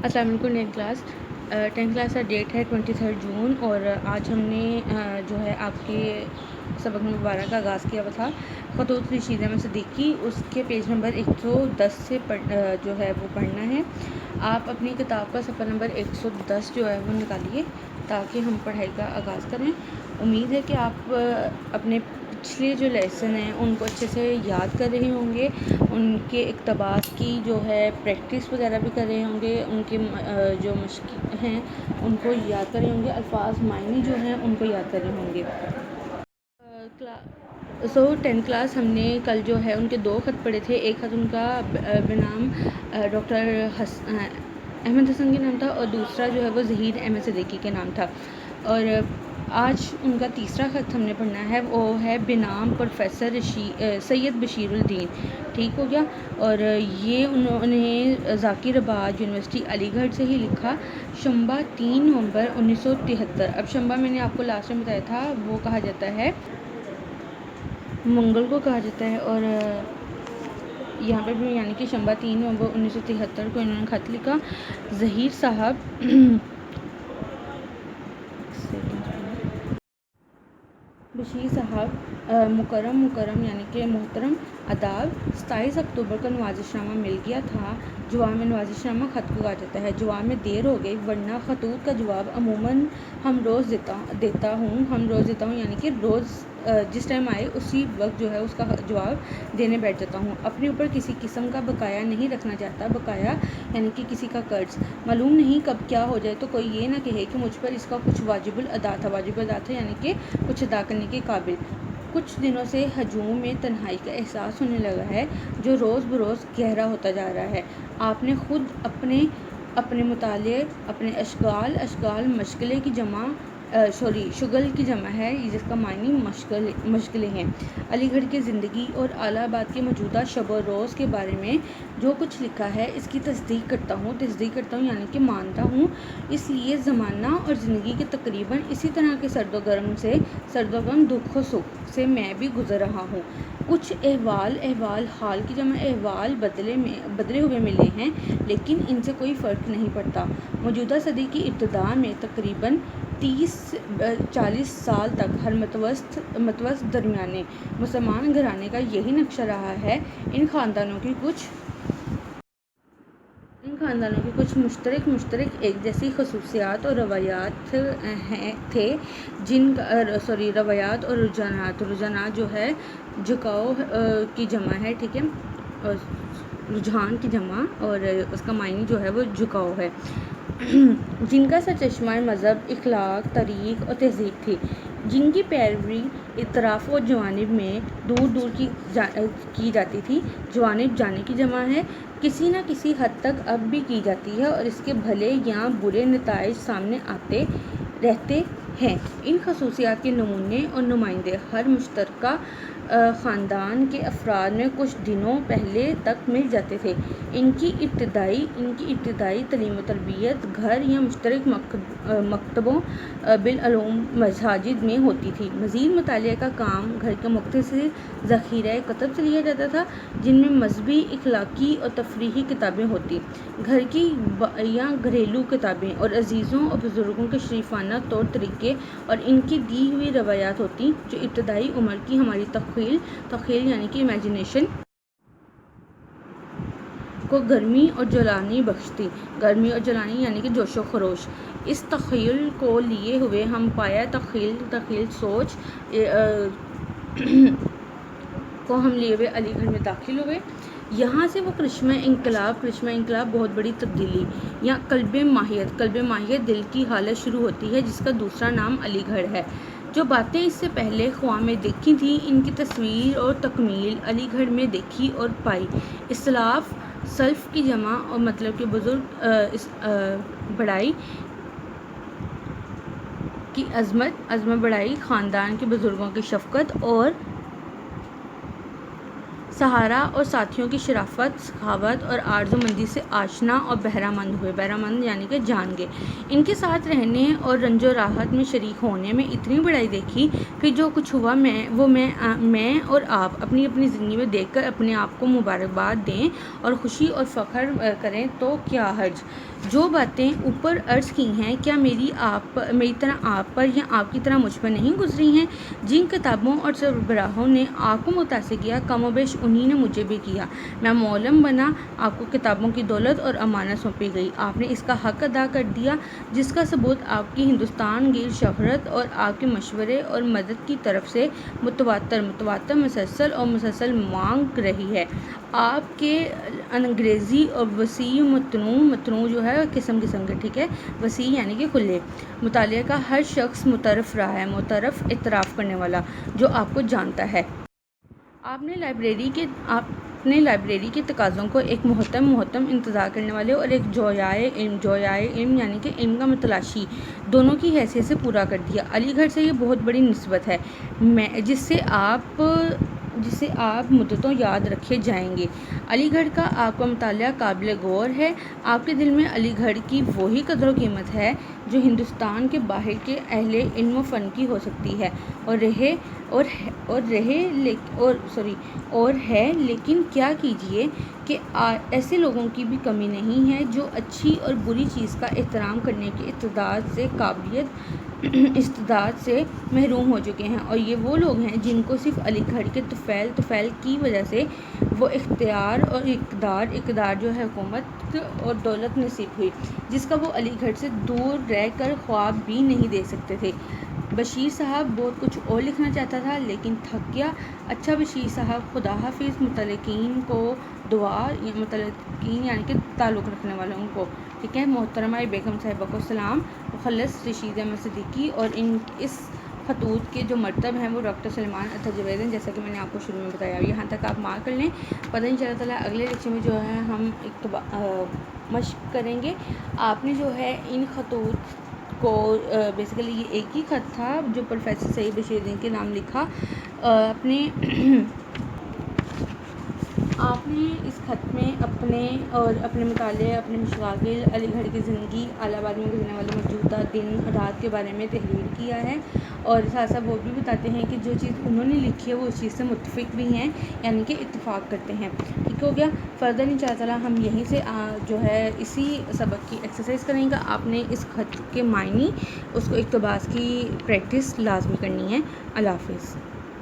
السلام علیکم tenth class کا ڈیٹ ہے 23 جون، اور آج ہم نے جو ہے آپ کے سبق مبارک کا آغاز کیا ہوا تھا خطوط رشیدہ میں صدیقی، اس کے پیج نمبر 110 سے جو ہے وہ پڑھنا ہے۔ آپ اپنی کتاب کا صفحہ نمبر 110 جو ہے وہ نکالیے تاکہ ہم پڑھائی کا آغاز کریں۔ امید ہے کہ آپ اپنے پچھلے جو لیسن ہیں ان کو اچھے سے یاد کر رہے ہوں گے، ان کے اقتباس کی جو ہے پریکٹس وغیرہ بھی کر رہے ہوں گے، ان کے جو مشق ہیں ان کو یاد کر رہے ہوں گے، الفاظ معنی جو ہیں ان کو یاد کر رہے ہوں گے۔ ٹینتھ کلاس ہم نے کل جو ہے ان کے 2 خط پڑھے تھے۔ ایک خط ان کا بنام ڈاکٹر احمد حسن کے نام تھا، اور دوسرا جو ہے وہ ظہیر احمد صدیقی کے نام تھا۔ اور آج ان کا تیسرا خط ہم نے پڑھنا ہے، وہ ہے بنام پروفیسر سید بشیر الدین، ٹھیک ہو گیا۔ اور یہ انہوں نے ذاکر آباد یونیورسٹی علی گڑھ سے ہی لکھا، شنبہ 3 نومبر 1973۔ اب شنبہ میں نے آپ کو لاسٹ میں بتایا تھا وہ کہا جاتا ہے منگل کو کہا جاتا ہے، اور یہاں پہ بھی یعنی کہ شنبہ 3 نومبر 1973 کو انہوں نے خط لکھا۔ ظہیر صاحب بشیر صاحب مکرم یعنی کہ محترم آداب، 27 اکتوبر کا نوازش نامہ مل گیا تھا۔ جواب میں نوازش نامہ خط کو کہا جاتا ہے۔ جواب میں دیر ہو گئی، ورنہ خطوط کا جواب عموماً ہم روز دیتا ہوں یعنی کہ روز جس ٹائم آئے اسی وقت جو ہے اس کا جواب دینے بیٹھ جاتا ہوں۔ اپنے اوپر کسی قسم کا بقایا نہیں رکھنا چاہتا، بقایا یعنی کہ کسی کا قرض۔ معلوم نہیں کب کیا ہو جائے تو کوئی یہ نہ کہے کہ مجھ پر اس کا کچھ واجب الادا تھا یعنی کہ کچھ ادا کرنے کے قابل۔ کچھ دنوں سے ہجوم میں تنہائی کا احساس ہونے لگا ہے جو روز بروز گہرا ہوتا جا رہا ہے۔ آپ نے خود اپنے مطالعے، اپنے اشغال شغل کی جمع ہے جس کا معنی مشغلیں ہیں۔ علی گڑھ کی زندگی اور الہ آباد کے موجودہ شب و روز کے بارے میں جو کچھ لکھا ہے اس کی تصدیق کرتا ہوں یعنی کہ مانتا ہوں۔ اس لیے زمانہ اور زندگی کے تقریباً اسی طرح کے سرد و گرم دکھ و سکھ سے میں بھی گزر رہا ہوں۔ کچھ احوال حال کی جمع احوال بدلے ہوئے ملے ہیں، لیکن ان سے کوئی فرق نہیں پڑتا۔ موجودہ صدی کی ابتدا میں تقریباً 30-40 سال تک ہر متوسط درمیانے مسلمان گھرانے کا یہی نقشہ رہا ہے۔ ان خاندانوں کی کچھ مشترک ایک جیسی خصوصیات اور روایات تھے روایات اور رجحانات جو ہے جھکاؤ کی جمع ہے، ٹھیک ہے، رجحان کی جمع، اور اس کا معنی جو ہے وہ جھکاؤ ہے، جن کا سرچشمہ مذہب، اخلاق، تاریخ اور تہذیب تھی، جن کی پیروی اطراف و جوانب میں دور کی جاتی تھی۔ جوانب جانے کی جمع ہے، کسی نہ کسی حد تک اب بھی کی جاتی ہے، اور اس کے بھلے یا برے نتائج سامنے آتے رہتے ہیں۔ ان خصوصیات کے نمونے اور نمائندے ہر مشترکہ خاندان کے افراد میں کچھ دنوں پہلے تک مل جاتے تھے۔ ان کی ابتدائی تعلیم و تربیت گھر یا مشترک مکتبوں بالعموم مساجد میں ہوتی تھی۔ مزید مطالعہ کا کام گھر کے مختصر ذخیرہ کتب سے لیا جاتا تھا، جن میں مذہبی، اخلاقی اور تفریحی کتابیں ہوتی، گھر کی یا گھریلو کتابیں، اور عزیزوں اور بزرگوں کے شریفانہ طور طریقے اور ان کی دی ہوئی روایات ہوتی، جو ابتدائی عمر کی ہماری تخیل یعنی کہ امیجنیشن کو گرمی اور جولانی بخشتی۔ گرمی اور جولانی یعنی کہ جوش و خروش۔ اس تخیل کو لیے ہوئے ہم پایا تخیل سوچ کو ہم لیے ہوئے علی گڑھ میں داخل ہوئے۔ یہاں سے وہ کرشمہ انقلاب بہت بڑی تبدیلی یا قلب ماہیت دل کی حالت شروع ہوتی ہے، جس کا دوسرا نام علی گڑھ ہے۔ جو باتیں اس سے پہلے خواہ میں دیکھی تھیں، ان کی تصویر اور تکمیل علی گڑھ میں دیکھی اور پائی۔ اسلاف سلف کی جمع اور مطلب کہ بزرگ بڑائی کی عظمت بڑائی، خاندان کے بزرگوں کی شفقت اور سہارا اور ساتھیوں کی شرافت، سخاوت اور آرزو مندی سے آشنا اور بہرہ مند ہوئے۔ بہرہ مند یعنی کہ جان گئے۔ ان کے ساتھ رہنے اور رنج و راحت میں شریک ہونے میں اتنی بڑائی دیکھی کہ جو کچھ ہوا میں اور آپ اپنی اپنی زندگی میں دیکھ کر اپنے آپ کو مبارکباد دیں اور خوشی اور فخر کریں تو کیا حرج۔ جو باتیں اوپر عرض کی ہیں کیا میری طرح آپ پر یا آپ کی طرح مجھ پر نہیں گزری ہیں؟ جن کتابوں اور سربراہوں نے آپ کو متاثر کیا، کم و بیش انہی نے مجھے بھی کیا۔ میں مولم بنا، آپ کو کتابوں کی دولت اور امانت سونپی گئی، آپ نے اس کا حق ادا کر دیا جس کا ثبوت آپ کی ہندوستان گیر شہرت اور آپ کے مشورے اور مدد کی طرف سے متواتر مسلسل مانگ رہی ہے۔ آپ کے انگریزی اور وسیع متنوع جو ہے قسم کے، ٹھیک ہے، وسیع یعنی کہ کھلے مطالعے کا ہر شخص متعارف رہا ہے، متعارف اعتراف کرنے والا جو آپ کو جانتا ہے۔ آپ نے لائبریری کے تقاضوں کو ایک محتم انتظار کرنے والے اور ایک جویائے علم یعنی کہ علم کا متلاشی دونوں کی حیثیت سے پورا کر دیا۔ علی گڑھ سے یہ بہت بڑی نسبت ہے جسے آپ مدتوں یاد رکھے جائیں گے۔ علی گڑھ کا آپ کا مطالعہ قابل غور ہے۔ آپ کے دل میں علی گڑھ کی وہی قدر و قیمت ہے جو ہندوستان کے باہر کے اہل علم و فن کی ہو سکتی ہے اور ہے، لیکن کیا کیجیے کہ ایسے لوگوں کی بھی کمی نہیں ہے جو اچھی اور بری چیز کا احترام کرنے کی استعداد سے محروم ہو چکے ہیں، اور یہ وہ لوگ ہیں جن کو صرف علی گڑھ کے طفیل کی وجہ سے وہ اختیار اور اقتدار جو ہے حکومت اور دولت نصیب ہوئی جس کا وہ علی گڑھ سے دور رہ کر خواب بھی نہیں دیکھ سکتے تھے۔ بشیر صاحب بہت کچھ اور لکھنا چاہتا تھا لیکن تھک گیا۔ اچھا بشیر صاحب، خدا حافظ۔ متعلقین کو دعا، متعلقین یعنی کہ تعلق رکھنے والوں کو، ٹھیک ہے، محترمہ بیگم صاحبہ کو سلام۔ مخلص رشید احمد صدیقی، اور اس خطوط کے جو مرتب ہیں وہ ڈاکٹر سلیمان اطہر جاوید ہیں، جیسا کہ میں نے آپ کو شروع میں بتایا۔ یہاں تک آپ مارک کر لیں، پتہ نہیں چلا تعالیٰ اگلے لیکچر میں جو ہے ہم مشق کریں گے۔ آپ نے جو ہے ان خطوط کو بیسیکلی یہ ایک ہی خط تھا جو پروفیسر سعید بشیر الدین کے نام لکھا۔ آپ نے اس خط میں اپنے مطالعے، اپنے مشاغل، علی گڑھ کی زندگی، الہ آباد میں گزرنے والے موجودہ دن رات کے بارے میں تحریر کیا ہے، اور ساتھ ساتھ وہ بھی بتاتے ہیں کہ جو چیز انہوں نے لکھی ہے وہ اس چیز سے متفق بھی ہیں، یعنی کہ اتفاق کرتے ہیں۔ ٹھیک ہو گیا۔ فردر ان شاء اللہ ہم یہیں سے جو ہے اسی سبق کی ایکسرسائز کریں گے۔ آپ نے اس خط کے معنی، اس کو اقتباس کی پریکٹس لازمی کرنی ہے۔ اللہ حافظ۔